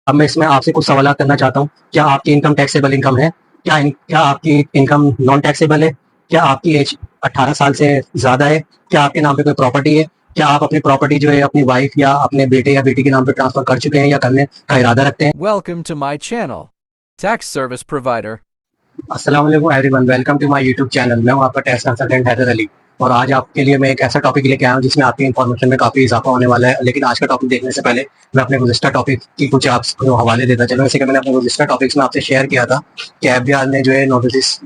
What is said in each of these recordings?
अब मैं इसमें आपसे कुछ सवाल करना चाहता हूँ। क्या आपकी इनकम टैक्सेबल इनकम है? क्या आपकी इनकम नॉन टैक्सेबल है? क्या आपकी एज 18 साल से ज़्यादा है? क्या आपके नाम पे कोई प्रॉपर्टी है? क्या आप अपनी प्रॉपर्टी जो है अपनी वाइफ या अपने बेटे या बेटी के नाम पे ट्रांसफर कर चुके हैं या करने का इरादा रखते हैं? Welcome to my channel, Tax Service Provider. अस्सलाम वालेकुम everyone, welcome to my YouTube channel. मैं हूं आपका टैक्स कंसल्टेंट हैदर अली और आज आपके लिए मैं एक ऐसा टॉपिक लेके आया हूं जिसमें आपकी इन्फॉर्मेशन में काफ़ी इजाफा होने वाला है। लेकिन आज का टॉपिक देखने से पहले मैं अपने गुज़िश्ता टॉपिक की कुछ आपको हवाले देता चलूँ। जैसे कि मैंने अपने गुज़िश्ता टॉपिक्स में आपसे शेयर किया था कि एफबीआर ने जो है नोटिस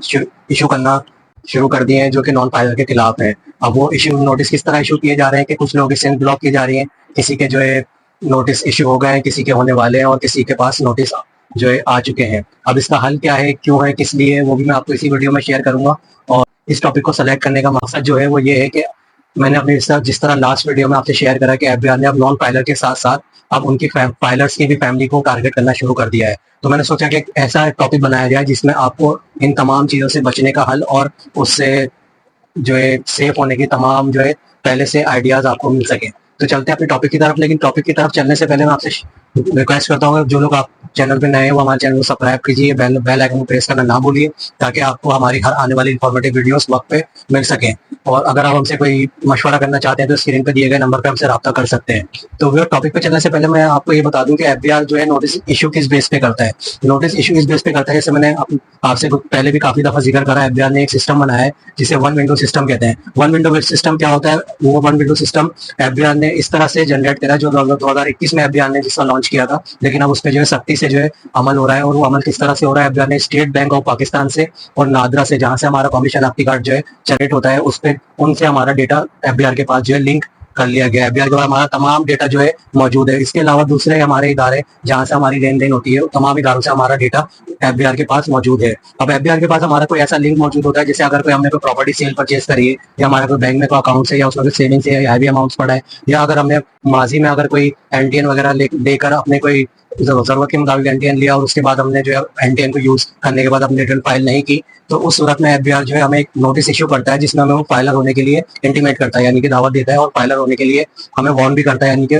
इशू करना शुरू कर दिए हैं जो कि नॉन फाइलर के खिलाफ है। अब वो इशू नोटिस किस तरह इशू किए जा रहे हैं कि कुछ लोग इससे ब्लॉक किए जा रही हैं, किसी के जो है नोटिस इशू हो गए हैं, किसी के होने वाले हैं और किसी के पास नोटिस जो है आ चुके हैं। अब इसका हल क्या है, क्यों है, किस लिए, वो भी मैं आपको इसी वीडियो में शेयर करूंगा। और इस टॉपिक को सेलेक्ट करने का मकसद जो है वो ये है कि मैंने अपने जिस तरह लास्ट वीडियो में आपसे शेयर करा कि एफबीआर ने अब नॉन फाइलर के साथ साथ अब उनकी फाइलर्स की भी फैमिली को टारगेट करना शुरू कर दिया है। तो मैंने सोचा कि एक ऐसा टॉपिक बनाया जाए जिसमें आपको इन तमाम चीज़ों से बचने का हल और उससे जो है सेफ होने की तमाम जो है पहले से आइडियाज आपको मिल सके। तो चलते हैं अपने टॉपिक की तरफ। लेकिन टॉपिक की तरफ चलने से पहले मैं आपसे रिक्वेस्ट करता हूँ, जो लोग आप चैनल पे नए हैं वो हमारे चैनल को सब्सक्राइब कीजिए, बेल आइकन को प्रेस करना ना भूलिए ताकि आपको हमारी हर आने वाली इंफॉर्मेटिव वीडियोस वक्त पे मिल सकें। और अगर आप हमसे कोई मशवरा करना चाहते हैं तो स्क्रीन पे दिए गए नंबर पे हमसे रब्ता कर सकते हैं। तो वो टॉपिक पे चलने से पहले मैं आपको ये बता दूं कि एफबीआर जो है नोटिस इशू किस बेस पे करता है। नोटिस इशू इस बेस पे करता है, जैसे मैंने आपसे पहले भी काफी दफा जिक्र करा, एफबीआर ने एक सिस्टम बनाया है जिसे वन विंडो सिस्टम कहते हैं। वन विंडो सिस्टम क्या होता है? वो वन विंडो सिस्टम एफबीआर ने इस तरह से जनरेट करा जो 2021 में एफबीआर ने जिसका लॉन्च किया था, लेकिन अब उस पर जो है सख्ती से जो है अमल हो रहा है। और वो अमल किस तरह से हो रहा है? एफबीआर ने स्टेट बैंक ऑफ पाकिस्तान से और नादरा से, जहां से हमारा कमीशन आपकी कार्ड जो है जनरेट होता है, उस पर उनसे हमारा डेटा एफबीआर के पास जो है लिंक कर लिया गया है। एफबीआर के पास हमारा तमाम डेटा जो है मौजूद है। इसके अलावा दूसरे हमारे इदारे जहां से हमारी लेन देन होती है, तमाम इदारों से हमारा डेटा एफबीआर के पास मौजूद है। अब एफबीआर के पास हमारा कोई ऐसा लिंक मौजूद होता है, जैसे अगर कोई हमने कोई प्रॉपर्टी सेल परचेज करी है या हमारा कोई बैंक में कोई अकाउंट है या उसमें कोई सेविंग्स है या हैवी अमाउंट्स पड़ा है, या अगर हमने माजी में अगर कोई एनटीएन वगैरह लेकर अपने कोई जरूरत के मुताबिक एनटीएन लिया और उसके बाद हमने जो है एनटीएन को यूज करने के बाद अपनी रिटर्न फाइल नहीं की, तो उस सूरत में एफबीआर जो है हमें एक नोटिस इश्यू करता है जिसमें हमें वो फाइलर होने के लिए इंटीमेट करता है, यानी कि दावत देता है, और फाइलर होने के लिए हमें वार्न भी करता है, यानी कि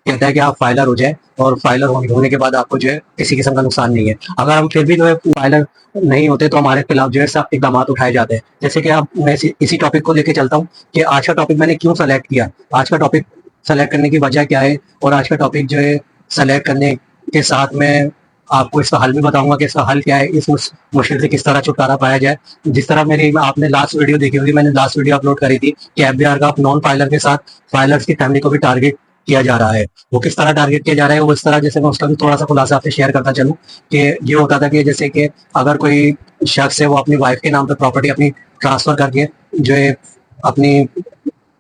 कहता है कि आप फाइलर हो जाए और फाइलर होने के बाद आपको जो है किसी किस्म का नुकसान नहीं है। अगर हम फिर भी जो है फाइलर नहीं होते तो हमारे खिलाफ जो है सब इकदाम उठाए जाते हैं। जैसे कि आप मैं इसी टॉपिक को लेके चलता हूँ कि आज का टॉपिक मैंने क्यों सेलेक्ट किया, आज का टॉपिक सेलेक्ट करने की वजह क्या है, और आज का टॉपिक जो है सेलेक्ट करने के साथ में आपको इसका हल भी बताऊंगा कि इसका हल क्या है, इस मुश्किल से किस तरह छुटकारा पाया जाए। जिस तरह मेरी आपने लास्ट वीडियो देखी होगी, मैंने लास्ट वीडियो अपलोड करी थी कि एफबीआर का नॉन फाइलर के साथ फाइलर्स की फैमिली को भी टारगेट किया जा रहा है। वो किस तरह टारगेट किया जा रहा है, वो इस तरह, जैसे मैं उसका भी थोड़ा सा खुलासा आपसे शेयर करता चलूँ कि ये होता था कि जैसे कि अगर कोई शख्स है वो अपनी वाइफ के नाम पर प्रॉपर्टी अपनी ट्रांसफर करके जो है अपनी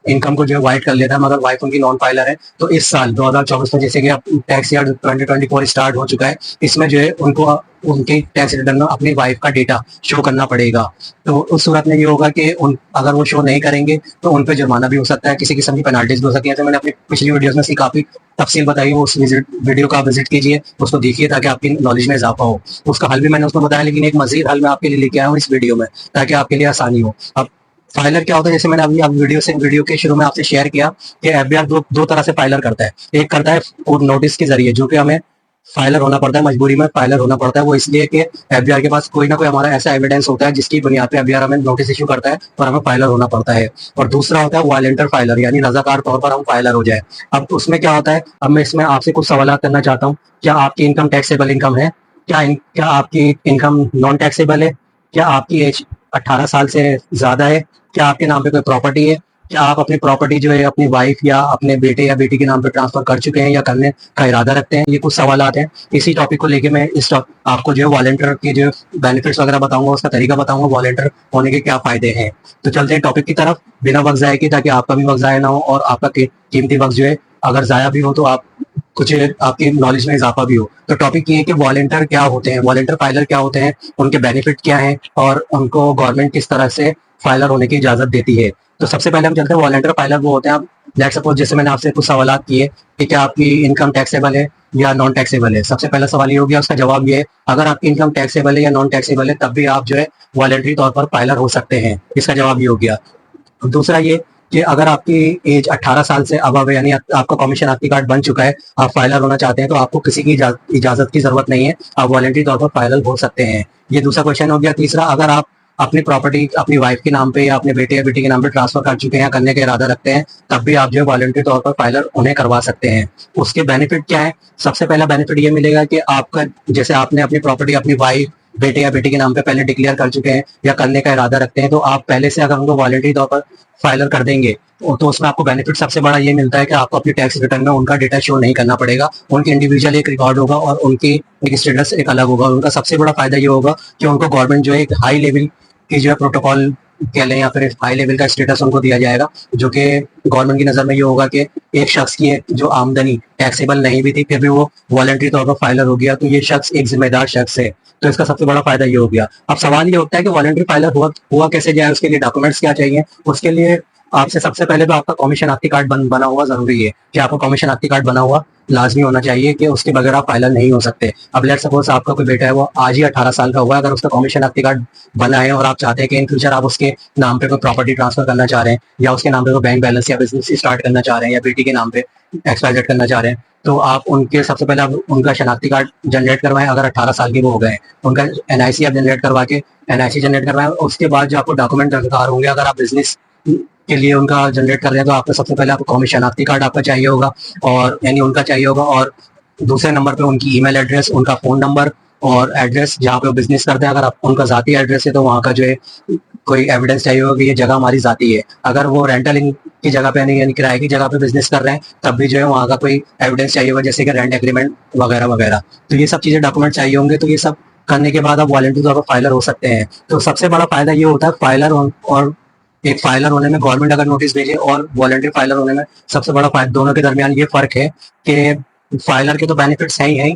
इनकम को जो है वाइट कर लेता है, मगर वाइफ उनकी नॉन फाइलर है, तो इस साल 2024 में जैसे कि अब टैक्स ईयर 2024 स्टार्ट हो चुका है, इसमें जो है उनको उनके टैक्स रिटर्न में अपनी वाइफ का डेटा शो करना पड़ेगा। तो उस सूरत में ये होगा कि अगर वो शो नहीं करेंगे तो उन पर जुर्माना भी हो सकता है, किसी किस्म की पेनाल्टीज भी हो सकती है। तो मैंने अपनी पिछली वीडियोस में काफी तफसील बताई, वो उस वीडियो का विजिट कीजिए, उसको देखिए ताकि आपकी नॉलेज में इजाफा हो। उसका हल भी मैंने उसमें बताया, लेकिन एक मजीद हल मैं आपके लिए लेके आया हूँ इस वीडियो में ताकि आपके लिए आसानी हो। अब फाइलर क्या होता है, जैसे मैंने अभी वीडियो के शुरू में आपसे शेयर किया कि एफबीआर दो तरह से फाइलर करता है। एक करता है नोटिस के जरिए, जो कि हमें फाइलर होना पड़ता है, मजबूरी में फाइलर होना पड़ता है। वो इसलिए कि एफबीआर के पास कोई ना कोई हमारा ऐसा एविडेंस होता है जिसकी बुनियाद पे एफबीआर हमें नोटिस इशू करता है और हमें फाइलर होना पड़ता है। और दूसरा होता है वॉलंटियर फाइलर, यानी रजाकार तौर पर हम फाइलर हो जाए। अब उसमें क्या होता है, अब मैं इसमें आपसे कुछ सवाल करना चाहता हूँ। क्या आपकी इनकम टैक्सेबल इनकम है? क्या आपकी इनकम नॉन टैक्सेबल है? क्या आपकी एज 18 साल से ज्यादा है? क्या आपके नाम पे कोई प्रॉपर्टी है? क्या आप अपनी प्रॉपर्टी जो है अपनी वाइफ या अपने बेटे या बेटी के नाम पे ट्रांसफर कर चुके हैं या करने का इरादा रखते हैं? ये कुछ सवाल हैं। इसी टॉपिक को लेके मैं आपको जो है वॉलंटियर के जो बेनिफिट्स वगैरह बताऊंगा, उसका तरीका बताऊंगा, वॉलंटियर होने के क्या फायदे हैं। तो चलते हैं टॉपिक की तरफ बिना वक्त जाए की, ताकि आपका भी वक्त जाया ना हो और आपका कीमती वक्त जो है अगर जाया भी हो तो आप कुछ आपकी नॉलेज में इजाफा भी हो। तो टॉपिक ये है कि वॉलंटियर क्या होते हैं, वॉलंटियर फाइलर क्या होते हैं, उनके बेनिफिट क्या हैं और उनको गवर्नमेंट किस तरह से फाइलर होने की इजाजत देती है। तो सबसे पहले हम चलते हैं वॉलंटियर फाइलर वो होते हैं। आप लेट्स सपोज जैसे मैंने आपसे कुछ सवाल किए कि क्या आपकी इनकम टैक्सेबल है या नॉन टैक्सेबल है। सबसे पहला सवाल ये हो गया, उसका जवाब ये है अगर आपकी इनकम टैक्सेबल है या नॉन टैक्सेबल है तब भी आप जो है वॉलंटरी तौर पर फाइलर हो सकते हैं। इसका जवाब ये हो गया। दूसरा ये कि अगर आपकी एज 18 साल से अबव है, यानी आपका कमीशन आपकी कार्ड बन चुका है, आप फाइलर होना चाहते हैं, तो आपको किसी की इजाजत की जरूरत नहीं है, आप वॉलंटरी तौर पर फाइलर हो सकते हैं। ये दूसरा क्वेश्चन हो गया। तीसरा, अगर आप अपनी प्रॉपर्टी अपनी वाइफ के नाम पे या अपने बेटे या बेटी के नाम पे ट्रांसफर कर चुके हैं या करने का इरादा रखते हैं, तब भी आप जो है वॉलंटरी तौर पर फाइलर उन्हें करवा सकते हैं। उसके बेनिफिट क्या है? सबसे पहला बेनिफिट ये मिलेगा कि आपका, जैसे आपने अपनी प्रॉपर्टी अपनी वाइफ बेटे या बेटी के नाम पे पहले डिक्लेयर कर चुके हैं या करने का इरादा रखते हैं, तो आप पहले से अगर उनको वॉलंटरी तौर पर फाइलर कर देंगे तो उसमें आपको बेनिफिट सबसे बड़ा ये मिलता है कि आपको अपनी टैक्स रिटर्न में उनका डेटा शो नहीं करना पड़ेगा, उनके इंडिविजुअल एक रिकॉर्ड होगा और उनकी एक स्टेटस एक अलग होगा। उनका सबसे बड़ा फायदा ये होगा कि उनको गवर्नमेंट जो है एक हाई लेवल की जो है प्रोटोकॉल कह लें या फिर हाई लेवल का स्टेटस उनको दिया जाएगा, जो कि गवर्नमेंट की नजर में ये होगा कि एक शख्स की जो आमदनी टैक्सेबल नहीं भी थी, फिर भी वो वॉलंटरी तौर पर फाइलर हो गया, तो ये शख्स एक जिम्मेदार शख्स है। तो इसका सबसे बड़ा फायदा ये हो गया। अब सवाल ये उठता है कि वॉलंटरी फाइलर हुआ कैसे जाए, उसके लिए डॉक्यूमेंट्स क्या चाहिए? उसके लिए आपसे सबसे पहले तो आपका कमीशन आपकी कार्ड बना हुआ जरूरी है कि आपका कमीशन आपकी कार्ड बना हुआ लाजमी होना चाहिए, कि उसके बगैर आप फाइलर नहीं हो सकते। अब लेट सपोज आपका कोई बेटा है, वो आज ही 18 साल का हुआ, अगर उसका कमीशन आपकी कार्ड बना है और आप चाहते हैं कि इन फ्यूचर आप उसके नाम पे कोई प्रॉपर्टी ट्रांसफर करना चाह रहे हैं या उसके नाम पे कोई बैंक बैलेंस या बिजनेस स्टार्ट करना चाह रहे हैं या बेटी के नाम पे एक्सपायर करना चाह रहे हैं, तो आप उनके सबसे पहले आप उनका शनाख्ती कार्ड जनरेट करवाएं। अगर 18 साल के वो हो गए, उनका एनआईसी आप जनरेट करवा के एनआईसी जनरेट करवाएं। उसके बाद जो आपको डॉक्यूमेंट दरकार होंगे, अगर आप बिजनेस के लिए उनका जनरेट कर रहे हैं, तो आपको सबसे पहले आपको कौमी शनाख्ती कार्ड आपका चाहिए होगा, और यानी उनका चाहिए होगा, और दूसरे नंबर पे उनकी ईमेल एड्रेस, उनका फोन नंबर और एड्रेस जहाँ पे वो बिजनेस करते हैं। अगर आप उनका जाती एड्रेस है तो वहाँ का जो है कोई एविडेंस चाहिए होगा कि ये जगह हमारी जाती है। अगर वो रेंटल की जगह पे यानी किराए की जगह पे बिजनेस कर रहे हैं, तब भी जो है वहाँ का कोई एविडेंस चाहिए होगा, जैसे कि रेंट एग्रीमेंट वगैरह वगैरह। तो ये सब चीजें डॉक्यूमेंट चाहिए होंगे। तो ये सब करने के बाद आप वॉलंटरी तौर पर फाइलर हो सकते हैं। तो सबसे बड़ा फायदा ये होता है फाइलर और एक फाइलर होने में, गवर्नमेंट अगर नोटिस भेजे, और वॉलंटरी फाइलर होने में सबसे बड़ा फायदा, दोनों के दरमियान ये फर्क है कि फाइलर के तो बेनिफिट्स हैं ही हैं,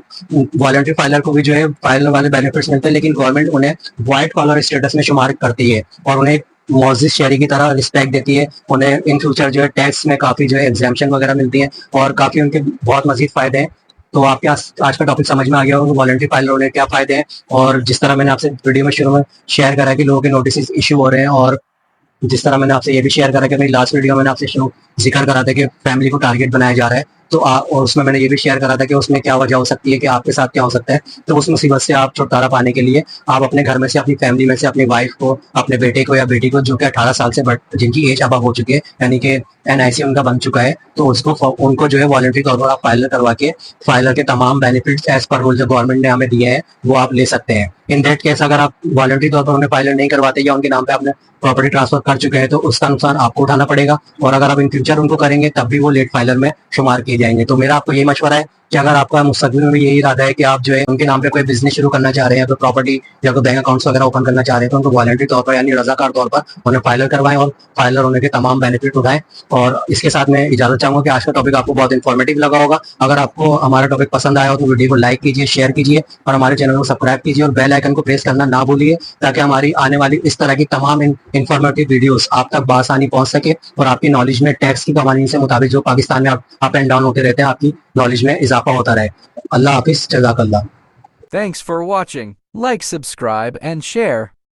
वॉलंटरी फाइलर को भी जो है फाइलर वाले बेनिफिट्स मिलते हैं, लेकिन गवर्नमेंट उन्हें व्हाइट कॉलर स्टेटस में शुमार करती है और उन्हें मोअज़्ज़िज़ शहरी की तरह रिस्पेक्ट देती है। उन्हें इन फ्यूचर जो है टैक्स में काफी जो है एग्जाम्पशन वगैरह मिलती है और काफी उनके बहुत मजीद फायदे हैं। तो आपके आज का टॉपिक समझ में आ गया होगा वॉलंटरी फाइलर होने के क्या फायदे हैं, और जिस तरह मैंने आपसे वीडियो में शुरू में शेयर करा कि लोगों के नोटिस इशू हो रहे हैं, और जिस तरह मैंने आपसे ये भी शेयर करा कि मेरी लास्ट वीडियो मैंने आपसे जिक्र करा था कि फैमिली को टारगेट बनाया जा रहा है, तो और उसमें मैंने ये भी शेयर करा था कि उसमें क्या वजह हो सकती है, कि आपके साथ क्या हो सकता है। तो उस मुसीबत से आप छुटकारा पाने के लिए आप अपने घर में से, अपनी फैमिली में से अपनी वाइफ को, अपने बेटे को या बेटी को जो कि 18 साल से जिनकी एज अब हो चुकी है, यानी कि एनआईसी उनका बन चुका है, तो उनको जो है वॉलंटरी तौर पर आप फाइलर करवा के फाइलर के तमाम बेनिफिट्स एज पर रूल जो गवर्नमेंट ने हमें दिए हैं वो आप ले सकते हैं। इन दैट केस अगर आप वॉलंटरी तौर पर उन्हें फाइलर नहीं करवाते या उनके नाम पे आपने प्रॉपर्टी ट्रांसफर कर चुके हैं, तो उसका नुकसान आपको उठाना पड़ेगा, और अगर आप इन फ्यूचर उनको करेंगे तब भी वो लेट फाइलर में शुमार किए जाएंगे। तो मेरा आपको यही मशवरा है कि अगर आपका मुस्तकबिल में भी यही इरादा है कि आप जो है उनके नाम पे कोई बिजनेस शुरू करना चाह रहे हैं, कोई प्रॉपर्टी या कोई बैंक अकाउंट्स वगैरह ओपन करना चाह रहे हैं, तो उनको वॉलंटरी तौर पर यानी रजाकार तौर पर उन्हें फाइलर करवाएं और फाइलर होने के तमाम बेनिफिट उठाएं। और इसके साथ मैं इजाजत चाहूंगा कि आज का टॉपिक आपको बहुत इन्फॉर्मेटिव लगा होगा। अगर आपको हमारा टॉपिक पसंद आया हो तो वीडियो को लाइक कीजिए, शेयर कीजिए और हमारे चैनल को सब्सक्राइब कीजिए और बेल आइकन को प्रेस करना ना भूलिए, ताकि हमारी आने वाली इस तरह की तमाम इन्फॉर्मेटिव वीडियोस आप तक बआसानी पहुंच सके और आपकी नॉलेज में टैक्स की कवानीन से मुताबिक जो पाकिस्तान में अप एंड डाउन होते रहते हैं, आपकी नॉलेज में इजाफा होता रहे। अल्लाह हाफिज, जज़ाकल्लाह। Thanks for watching. Like, subscribe, and share.